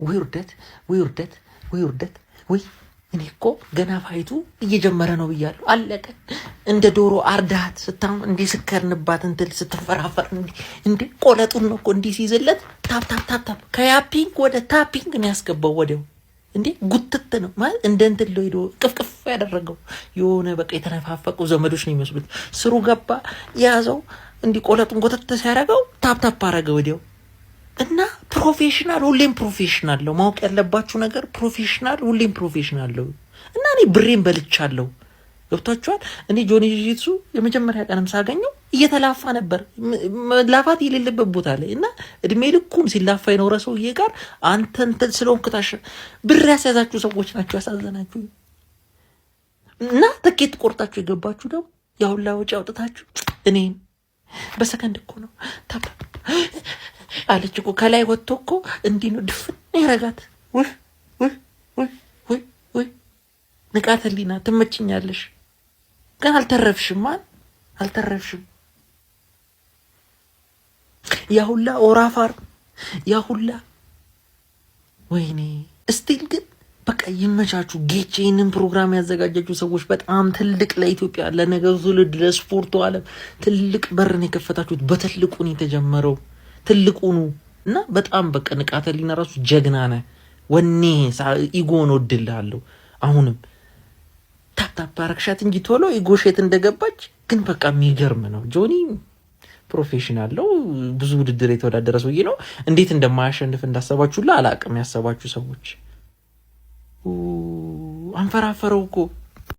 ውርደት ወይ እኔ እኮ ገና ፋይቱ እየጀመረ ነው ብያለሁ። አለቀ። እንደ ዶሮ አርዳት ስታም እንዲህ ስከርንባት እንትን ስትፈራፈር እንዴ ቆለጡን ነው እኮ እንዲህ ሲይዝለት ታፕ ከያፒንግ ወደ ታፒንግ ነው ያስገባው ወዲያው። እንዴ ጉትት ነው ማለት እንደ እንትን ሄዶ ቅፍቅፍ ያደረገው የሆነ በቃ የተነፋፈቁ ዘመዶች ነው የሚመስሉት። ስሩ ገባ ያዘው እንዲህ ቆለጡን ጎተት ሲያደርገው ታፕ አረገ ወዲያው። እና ፕሮፌሽናል ሁሌም ፕሮፌሽናል ነው። ማወቅ ያለባችሁ ነገር ፕሮፌሽናል ሁሌም ፕሮፌሽናል ነው። እና እኔ ብሬን በልቻለሁ። ገብቷችኋል? እኔ ጆኒ ጂጂትሱ የመጀመሪያ ቀንም ሳገኘው እየተላፋ ነበር፣ ላፋት የሌለበት ቦታ ላይ እና እድሜ ልኩን ሲላፋ የኖረ ሰውዬ ጋር አንተ እንትን ስለሆንክ ብር ያስያዛችሁ ሰዎች ናቸው ያሳዘናችሁ። እና ትኬት ቆርጣችሁ የገባችሁ ደግሞ ያሁላ ወጪ አውጥታችሁ እኔን በሰከንድ እኮ ነው ታባ አለች እኮ ከላይ ወጥቶ እኮ እንዲህ ነው ድፍን ያረጋት። ወይ ንቃተ ህሊና ትመችኛለሽ፣ ግን አልተረፍሽም። አልተረፍሽም። ያሁላ ኦራፋር ያሁላ ወይኔ ስቲል ግን በቃ ይመቻችሁ። ጌቼ ይህንን ፕሮግራም ያዘጋጃችሁ ሰዎች በጣም ትልቅ ለኢትዮጵያ ለነገሩ ትውልድ ለስፖርቱ ዓለም ትልቅ በርን የከፈታችሁት በትልቁ ነው የተጀመረው። ትልቁኑ እና በጣም በቃ ንቃተ ህሊና ራሱ ጀግና ነህ። ወኔ ኢጎን ወድልሃለሁ። አሁንም ታፕ አረግሻት እንጂ ቶሎ ኢጎሼት እንደገባች ግን በቃ የሚገርም ነው። ጆኒ ፕሮፌሽናል ነው። ብዙ ውድድር የተወዳደረ ሰውዬ ነው። እንዴት እንደማያሸንፍ እንዳሰባችሁላ አላቅም። ያሰባችሁ ሰዎች አንፈራፈረው እኮ